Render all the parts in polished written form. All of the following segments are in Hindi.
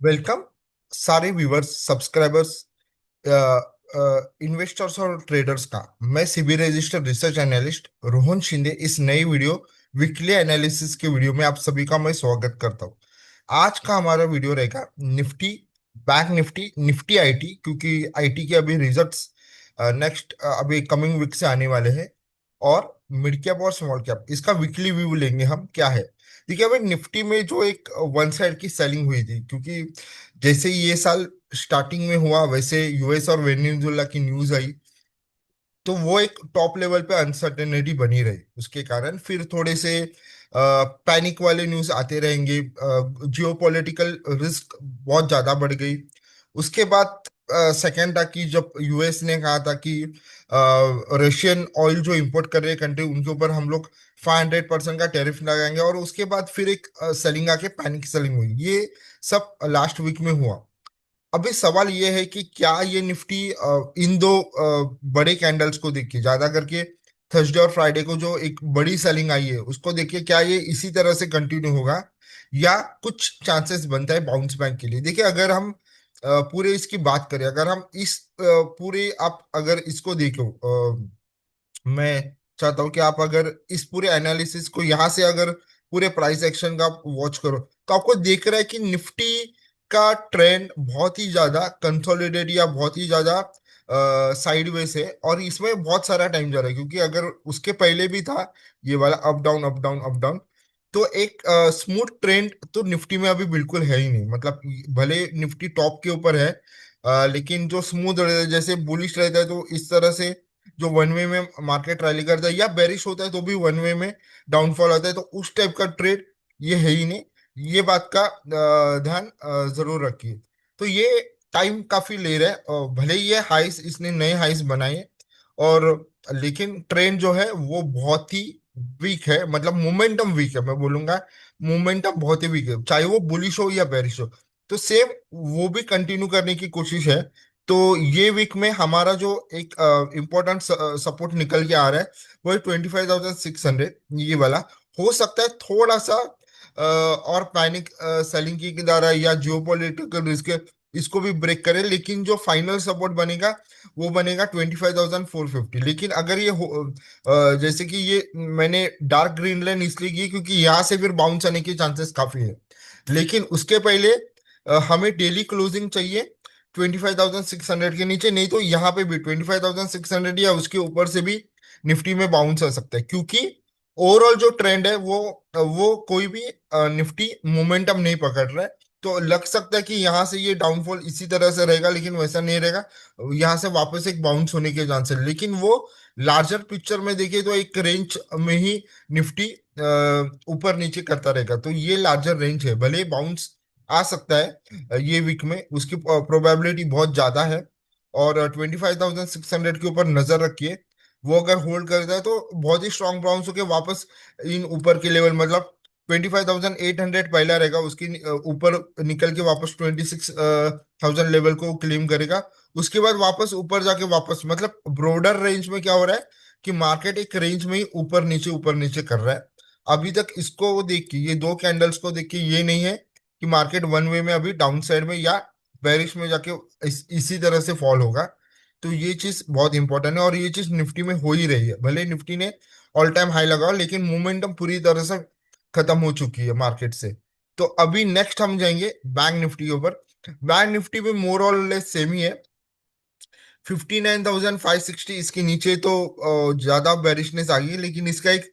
वेलकम सारे व्यूवर्स सब्सक्राइबर्स इन्वेस्टर्स और ट्रेडर्स का। मैं CB registered research analyst Rohan Shinde इस नई वीडियो वीकली एनालिसिस के वीडियो में आप सभी का मैं स्वागत करता हूं। आज का हमारा वीडियो रहेगा Nifty, bank Nifty, Nifty IT, क्योंकि आईटी के अभी रिजल्ट्स नेक्स्ट अभी कमिंग वीक से आने वाले हैं। और मिड कैप और स्मॉल कैप इसका वीकली व्यू लेंगे हम क्या है। देखिए, अभी निफ्टी में जो एक वन साइड की सेलिंग हुई थी, क्योंकि जैसे ही ये साल स्टार्टिंग में हुआ वैसे यूएस और वेनेजुएला की न्यूज आई, तो वो एक टॉप लेवल पे अनसर्टेनिटी बनी रही। उसके कारण फिर थोड़े से पैनिक वाले न्यूज आते रहेंगे। जियोपॉलिटिकल रिस्क बहुत ज्यादा बढ़ गई। उसके बाद सेकेंड था कि जब यूएस ने कहा था कि रशियन ऑयल जो इंपोर्ट कर रहे कंट्री उनके ऊपर हम लोग 500% का टैरिफ लगाएंगे, और उसके बाद फिर एक सेलिंग आके पैनिक सेलिंग हुई। ये सब लास्ट वीक में हुआ। अभी सवाल ये है कि क्या ये निफ्टी इन दो बड़े कैंडल्स को देख के, ज्यादा करके थर्सडे और फ्राइडे को जो एक बड़ी सेलिंग आई है उसको देख के, क्या ये इसी तरह से कंटिन्यू होगा या कुछ चांसेस बनता है बाउंस बैक के लिए। देखिए, अगर हम पूरे इसकी बात करें, अगर हम इस पूरे आप अगर इसको देखो, मैं चाहता हूं कि आप अगर इस पूरे एनालिसिस को यहाँ से अगर पूरे प्राइस एक्शन का आप वॉच करो, तो आपको देख रहा है कि निफ्टी का ट्रेंड बहुत ही ज्यादा कंसोलिडेट या बहुत ही ज्यादा साइडवेज है, और इसमें बहुत सारा टाइम जा रहा है। क्योंकि अगर उसके पहले भी था ये वाला up down up down up down, तो एक स्मूथ ट्रेंड तो निफ्टी में अभी बिल्कुल है ही नहीं। मतलब भले निफ्टी टॉप के ऊपर है, लेकिन जो स्मूथ रहता है, जैसे बुलिश रहता है तो इस तरह से जो वन वे में मार्केट रैली करता है, या बेरिश होता है तो भी वन वे में डाउनफॉल आता है, तो उस टाइप का ट्रेड ये है ही नहीं। ये बात का ध्यान जरूर रखिए। तो ये टाइम काफी ले रहा है, और भले ही ये हाइस इसने नए हाइस बनाए, और लेकिन ट्रेंड जो है वो बहुत ही वीक है। मतलब मोमेंटम वीक है, मैं बोलूंगा मोमेंटम बहुत ही वीक है, चाहे वो बुलिश हो या बेरिश हो। तो सेम वो भी कंटिन्यू करने की कोशिश है। तो ये वीक में हमारा जो एक इम्पोर्टेंट सपोर्ट निकल के आ रहा है वो है 25,600, ये वाला। हो सकता है थोड़ा सा और पैनिक सेलिंग की द्वारा या जियोपॉलिटिकल रिस्क इसको भी ब्रेक करे, लेकिन जो फाइनल सपोर्ट बनेगा वो बनेगा 25,450। लेकिन अगर ये जैसे कि ये मैंने डार्क ग्रीन लाइन इसलिए की क्योंकि यहाँ से फिर बाउंस आने के चांसेस काफी है। लेकिन उसके पहले हमें डेली क्लोजिंग चाहिए 25,600 के नीचे, नहीं तो यहाँ पे भी 25,600 या उसके ऊपर से भी निफ्टी में बाउंस आ सकता है। क्योंकि ओवरऑल जो ट्रेंड है वो कोई भी निफ्टी मोमेंटम नहीं पकड़ रहा है। तो लग सकता है कि यहाँ से ये डाउनफॉल इसी तरह से रहेगा, लेकिन वैसा नहीं रहेगा। यहाँ से वापस एक बाउंस होने के चांस है, लेकिन वो लार्जर पिक्चर में देखिए तो एक रेंज में ही निफ्टी ऊपर नीचे करता रहेगा। तो ये लार्जर रेंज है, भले बाउंस आ सकता है ये वीक में, उसकी प्रोबेबिलिटी बहुत ज्यादा है। और 25,600 के ऊपर नजर रखिए। वो अगर होल्ड करता है तो बहुत ही स्ट्रांग बाउंस होकर वापस इन ऊपर के लेवल, मतलब 25,800 पहला रहेगा, उसकी ऊपर निकल के वापस 26,000 लेवल को क्लेम करेगा। उसके बाद वापस ऊपर जाके वापस, मतलब ब्रॉडर रेंज में क्या हो रहा है कि मार्केट एक रेंज में ही ऊपर नीचे कर रहा है। अभी तक इसको देख के, ये दो कैंडल्स को देख के ये नहीं है कि मार्केट वन वे में अभी डाउन साइड में या बेरिश में जाके इसी तरह से फॉल होगा। तो ये चीज बहुत इंपॉर्टेंट है, और ये चीज निफ्टी में हो ही रही है। भले निफ्टी ने ऑल टाइम हाई लगाओ, लेकिन मोमेंटम पूरी तरह से खत्म हो चुकी है मार्केट से। तो अभी नेक्स्ट हम जाएंगे बैंक निफ्टी के ऊपर। बैंक निफ्टी में मोर और लेस सेम ही है। 59,560 इसके नीचे तो ज्यादा बेरिशनेस आ गई, लेकिन इसका एक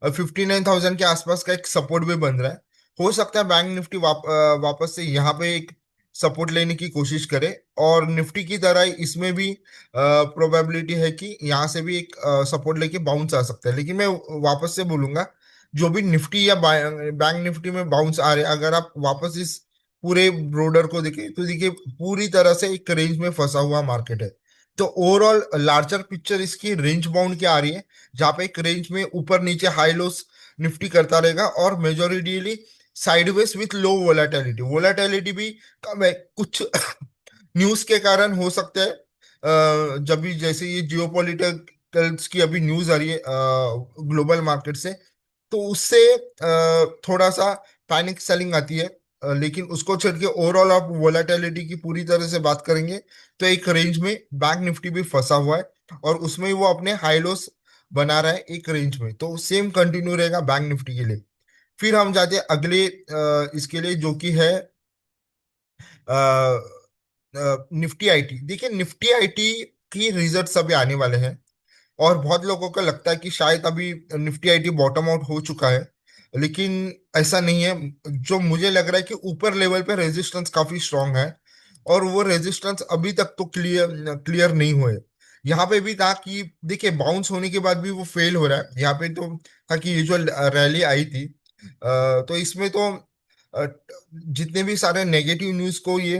59,000 के आसपास का एक सपोर्ट भी बन रहा है। हो सकता है बैंक निफ्टी वापस से यहाँ पे एक सपोर्ट लेने की कोशिश करे, और निफ्टी की तरह ही इसमें भी प्रोबेबिलिटी है कि यहाँ से भी एक सपोर्ट लेके बाउंस आ सकता है। लेकिन मैं वापस से बोलूंगा, जो भी निफ्टी या बैंक निफ्टी में बाउंस आ रहे हैं, अगर आप वापस इस पूरे ब्रोडर को देखें तो देखिए पूरी तरह से एक रेंज में फंसा हुआ मार्केट है। तो ओवरऑल लार्जर पिक्चर इसकी रेंज बाउंड की आ रही है, जहां पे एक रेंज में ऊपर नीचे हाई लोस निफ्टी करता रहेगा, और majoritily sideways with low volatility. Volatility भी कम है कुछ न्यूज के कारण, हो सकता है जब भी जैसे ये जियोपॉलिटिकल्स की अभी न्यूज आ रही है ग्लोबल मार्केट से, तो उससे थोड़ा सा पैनिक सेलिंग आती है लेकिन उसको छोड़ के ओवरऑल आप वोलेटिलिटी की पूरी तरह से बात करेंगे तो एक रेंज में बैंक निफ्टी भी फंसा हुआ है और उसमें वो अपने हाई लोस बना रहा है एक रेंज में, तो सेम कंटिन्यू रहेगा बैंक निफ्टी के लिए। फिर हम जाते हैं अगले इसके लिए जो कि है निफ्टी आईटी। देखिए निफ्टी आईटी की रिजल्ट्स अभी आने वाले हैं और बहुत लोगों को लगता है कि शायद अभी निफ्टी आईटी बॉटम आउट हो चुका है, लेकिन ऐसा नहीं है। जो मुझे लग रहा है कि ऊपर लेवल पे रेजिस्टेंस काफी स्ट्रांग है और वो रेजिस्टेंस अभी तक तो क्लियर क्लियर नहीं हुए। यहाँ पे भी था कि देखिए बाउंस होने के बाद भी वो फेल हो रहा है। यहाँ पे तो था कि ये जो रैली आई थी तो इसमें तो अ, जितने भी सारे नेगेटिव न्यूज को ये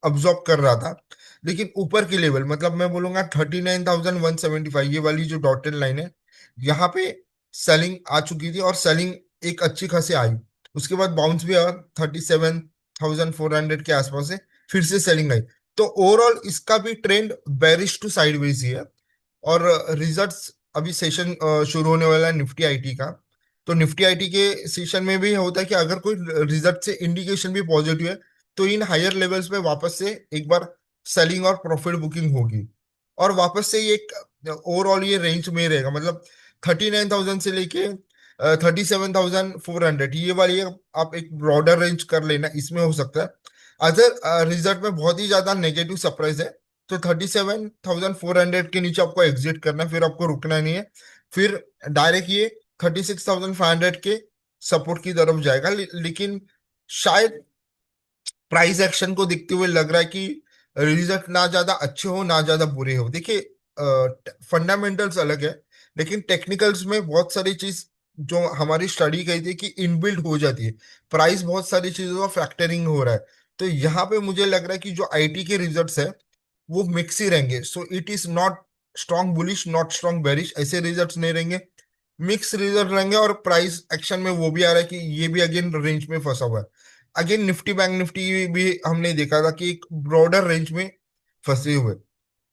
अब्जॉर्ब कर रहा था, लेकिन ऊपर की लेवल मतलब मैं बोलूंगा 39,175 ये वाली जो डॉटेड लाइन है, यहाँ पे सेलिंग आ चुकी थी और सेलिंग एक अच्छी खासी आई। उसके बाद बाउंस भी आया 37,400 के आसपास से, फिर से सेलिंग आई। तो ओवरऑल इसका भी ट्रेंड बेरिश टू साइडवेज ही है। और रिजल्ट्स अभी सेशन शुरू होने वाला है निफ्टी आईटी का। तो निफ्टी आईटी के सेशन में भी होता है कि अगर कोई रिजल्ट से इंडिकेशन भी पॉजिटिव है तो इन हायर लेवल्स पे वापस से एक बार सेलिंग और प्रॉफिट बुकिंग होगी और वापस से ये एक ओवरऑल ये रेंज में रहेगा। मतलब 39,000 से लेके 37,400 ये वाली आप एक ब्रॉडर रेंज कर लेना, इसमें हो सकता है। अदर रिजल्ट में बहुत ही ज्यादा नेगेटिव सरप्राइज है तो 37,400 के नीचे आपको एग्जिट करना है, फिर आपको रुकना नहीं है। फिर डायरेक्ट ये 36,500 के सपोर्ट की तरफ जाएगा। लेकिन शायद प्राइस एक्शन को देखते हुए लग रहा है कि रिजल्ट ना ज्यादा अच्छे हो ना ज्यादा बुरे हो। देखिए फंडामेंटल्स अलग है, लेकिन टेक्निकल्स में बहुत सारी चीज जो हमारी स्टडी कही थी कि इनबिल्ट हो जाती है। प्राइस बहुत सारी चीजों का फैक्टरिंग हो रहा है। तो यहाँ पे मुझे लग रहा है कि जो आईटी के रिजल्ट्स है वो मिक्स ही रहेंगे। So it is not strong bullish not strong bearish, ऐसे रिजल्ट्स नहीं रहेंगे, मिक्स रिजल्ट रहेंगे। और प्राइस एक्शन में वो भी आ रहा है कि ये भी अगेन रेंज में फंसा हुआ है। अगेन निफ्टी बैंक निफ्टी भी हमने देखा था कि एक ब्रॉडर रेंज में फंसे हुए।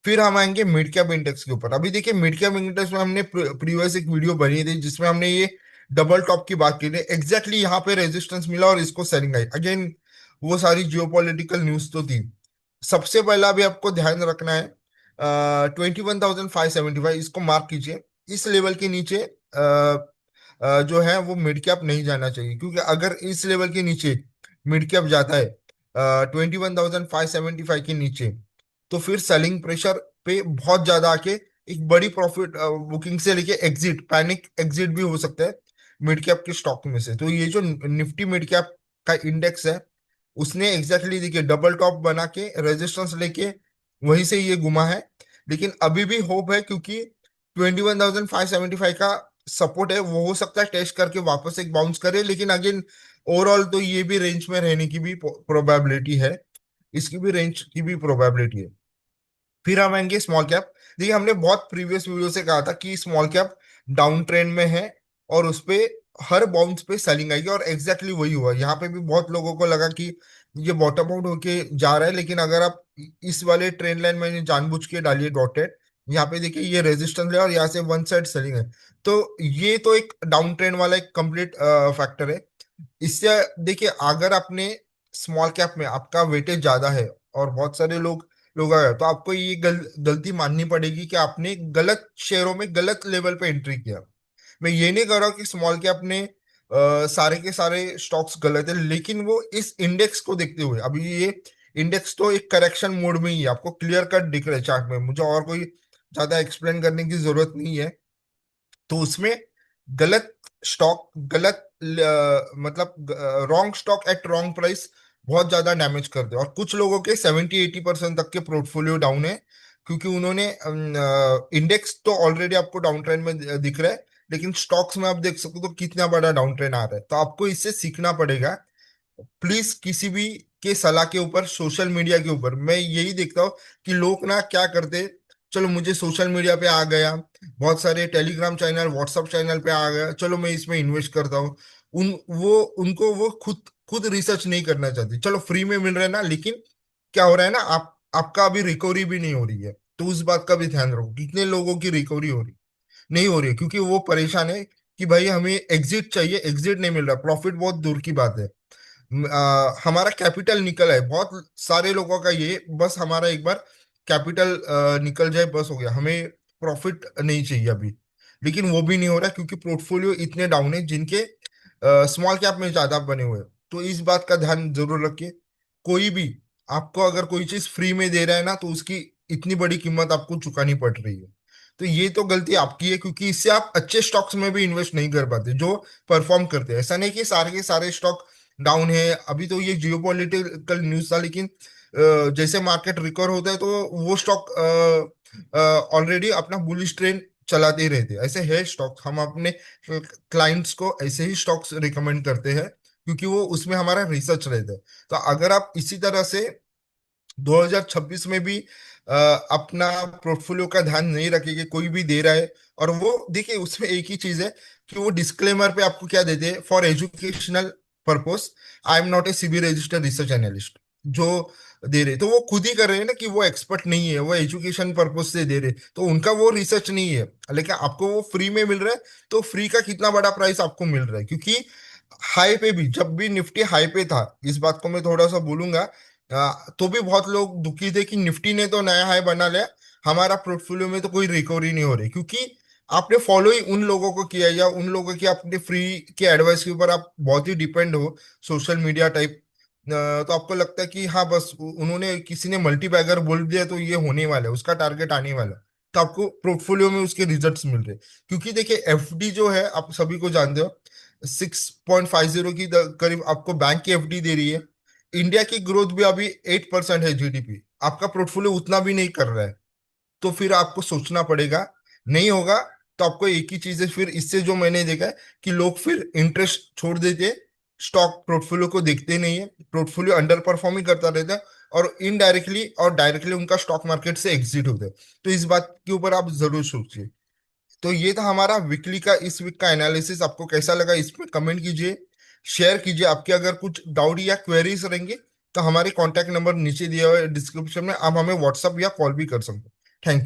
फिर हम आएंगे मिड कैप इंडेक्स के ऊपर। अभी देखिए मिड कैप इंडेक्स में हमने प्रीवियस एक वीडियो बनी थी जिसमें हमने ये डबल टॉप की बात की थी। एग्जैक्टली यहाँ पे रेजिस्टेंस मिला और इसको सेलिंग आई अगेन। वो सारी जियोपॉलिटिकल न्यूज तो थी। सबसे पहला भी आपको ध्यान रखना है 21,575 इसको मार्क कीजिए। इस लेवल के नीचे जो है वो मिड कैप नहीं जाना चाहिए, क्योंकि अगर इस लेवल के नीचे मिड कैप जाता है 21,575 के नीचे तो फिर सेलिंग प्रेशर पे बहुत ज्यादा आके एक बड़ी प्रॉफिट बुकिंग से लेके एग्जिट पैनिक एग्जिट भी हो सकता है मिड कैप के स्टॉक में से। तो ये जो निफ्टी मिड कैप का इंडेक्स है उसने एग्जैक्टली देखिए डबल टॉप बना के रेजिस्टेंस लेके वहीं से ये घुमा है। लेकिन अभी भी होप है क्योंकि 21,575 का सपोर्ट है, वो हो सकता है टेस्ट करके वापस एक बाउंस करे। लेकिन अगेन ओवरऑल तो ये भी रेंज में रहने की भी प्रोबेबिलिटी है, इसकी भी रेंज की भी प्रोबेबिलिटी है। फिर हम आएंगे स्मॉल कैप। देखिए हमने बहुत प्रीवियस वीडियो से कहा था कि स्मॉल कैप डाउन ट्रेंड में है और उस पे हर बाउंस पे सेलिंग आएगी और एग्जैक्टली वही हुआ। यहाँ पे भी बहुत लोगों को लगा कि ये बॉटम आउट होके जा रहा है, लेकिन अगर आप इस वाले ट्रेंड लाइन में जानबूझ के डालिए डॉटेड, यहाँ पे देखिए ये रेजिस्टेंस है और यहाँ से वन साइड सेलिंग है। तो ये तो एक डाउन ट्रेंड वाला एक कंप्लीट फैक्टर है। इससे देखिए अगर आपने स्मॉल कैप में आपका वेटेज ज्यादा है और बहुत सारे लोग आए तो आपको ये गलती माननी पड़ेगी कि आपने गलत शेयरों में गलत लेवल पे एंट्री किया। मैं ये नहीं कर रहा हूँ कि स्मॉल कैप में सारे के सारे स्टॉक्स गलत है, लेकिन वो इस इंडेक्स को देखते हुए अभी ये इंडेक्स तो एक करेक्शन मोड में ही है, आपको क्लियर कट दिख रहा है चार्ट में, मुझे और कोई ज्यादा एक्सप्लेन करने की जरूरत नहीं है। तो उसमें गलत स्टॉक गलत मतलब wrong stock at wrong price बहुत ज्यादा डैमेज कर दे। और कुछ लोगों के 70-80% तक के पोर्टफोलियो डाउन है क्योंकि उन्होंने इंडेक्स तो ऑलरेडी आपको डाउन ट्रेंड में दिख रहा है, लेकिन स्टॉक्स में आप देख सकते हो तो कितना बड़ा डाउन ट्रेंड आ रहा है। तो आपको इससे सीखना पड़ेगा। प्लीज किसी भी के सलाह के ऊपर सोशल मीडिया के ऊपर मैं यही देखता हूँ कि लोग ना क्या करते, चलो मुझे सोशल मीडिया पे आ गया, बहुत सारे टेलीग्राम चैनल व्हाट्सएप चैनल पे आ गया, चलो मैं इसमें इन्वेस्ट करता हूँ। उनको वो खुद खुद रिसर्च नहीं करना चाहते। चलो फ्री में मिल रहा है ना, लेकिन क्या हो रहा है ना, आपका अभी रिकवरी भी नहीं हो रही है। तो उस बात का भी ध्यान रखो कितने लोगों की रिकवरी हो रही नहीं हो रही है, क्योंकि वो परेशान है कि भाई हमें एग्जिट चाहिए, एग्जिट नहीं मिल रहा, प्रॉफिट बहुत दूर की बात है। हमारा कैपिटल निकल है, बहुत सारे लोगों का ये, बस हमारा एक बार कैपिटल निकल जाए बस हो गया, हमें प्रॉफिट नहीं चाहिए अभी। लेकिन वो भी नहीं हो रहा क्योंकि पोर्टफोलियो इतने डाउन है जिनके स्मॉल कैप में ज्यादा बने हुए हैं। तो इस बात का ध्यान जरूर रखिए। कोई भी आपको अगर कोई चीज फ्री में दे रहा है ना, तो उसकी इतनी बड़ी कीमत आपको चुकानी पड़ रही है। तो ये तो गलती आपकी है, क्योंकि इससे आप अच्छे स्टॉक्स में भी इन्वेस्ट नहीं कर पाते जो परफॉर्म करते हैं। ऐसा नहीं कि सारे के सारे स्टॉक डाउन है। अभी तो ये जियोपॉलिटिकल न्यूज था, लेकिन जैसे मार्केट रिकवर होता है तो वो स्टॉक ऑलरेडी अपना बुलिश ट्रेंड चलाते ही रहते हैं। ऐसे है स्टॉक, हम अपने क्लाइंट्स को ऐसे ही स्टॉक्स रिकमेंड करते हैं, क्योंकि वो उसमें हमारा रिसर्च रहता है। तो अगर आप इसी तरह से 2026 में भी अपना पोर्टफोलियो का ध्यान नहीं रखेंगे, कोई भी दे रहा है, और वो देखिए उसमें एक ही चीज है कि वो डिस्क्लेमर पे आपको क्या देते हैं, for educational purpose, I am not a CB registered research analyst, जो दे रहे, तो वो खुद ही कर रहे हैं ना कि वो एक्सपर्ट नहीं है, वो एजुकेशन पर्पस से दे रहे, तो उनका वो रिसर्च नहीं है। लेकिन आपको वो फ्री में मिल रहा है, तो फ्री का कितना बड़ा प्राइस आपको मिल रहा है, क्योंकि हाई पे भी, जब भी निफ्टी हाई पे था, इस बात को मैं थोड़ा सा बोलूंगा, तो भी बहुत लोग दुखी थे कि निफ्टी ने तो नया हाई बना लिया, हमारा पोर्टफोलियो में तो कोई रिकवरी नहीं हो रही, क्योंकि आपने फॉलो ही उन लोगों को किया, या उन लोगों की अपने फ्री के एडवाइस के ऊपर आप बहुत ही डिपेंड हो, सोशल मीडिया टाइप। तो आपको लगता है कि हाँ बस उन्होंने, किसी ने मल्टी बैगर बोल दिया तो ये होने वाला है, उसका टारगेट आने वाला है, तो आपको पोर्टफोलियो में उसके रिजल्ट्स मिल रहे हैं। क्योंकि देखिए एफडी जो है, आप सभी को जानते हो, 6.50 की करीब आपको बैंक की एफडी दे रही है। इंडिया की ग्रोथ भी अभी 8% है जीडीपी, आपका पोर्टफोलियो उतना भी नहीं कर रहा है। तो फिर आपको सोचना पड़ेगा, नहीं होगा तो आपको एक ही चीज है फिर इससे, जो मैंने देखा है कि लोग फिर इंटरेस्ट छोड़ देते हैं, स्टॉक पोर्टफोलियो को देखते नहीं है, पोर्टफोलियो अंडर परफॉर्मिंग करता रहता है, और इनडायरेक्टली और डायरेक्टली उनका स्टॉक मार्केट से एग्जिट होता है। तो इस बात के ऊपर आप जरूर सोचिए। तो ये था हमारा वीकली का, इस वीक का एनालिसिस। आपको कैसा लगा इसमें कमेंट कीजिए, शेयर कीजिए। आपके अगर कुछ डाउट या क्वेरीज रहेंगे तो हमारे कॉन्टैक्ट नंबर नीचे दिया हुआ है डिस्क्रिप्शन में, आप हमें व्हाट्सअप या कॉल भी कर सकते हैं। Thank you.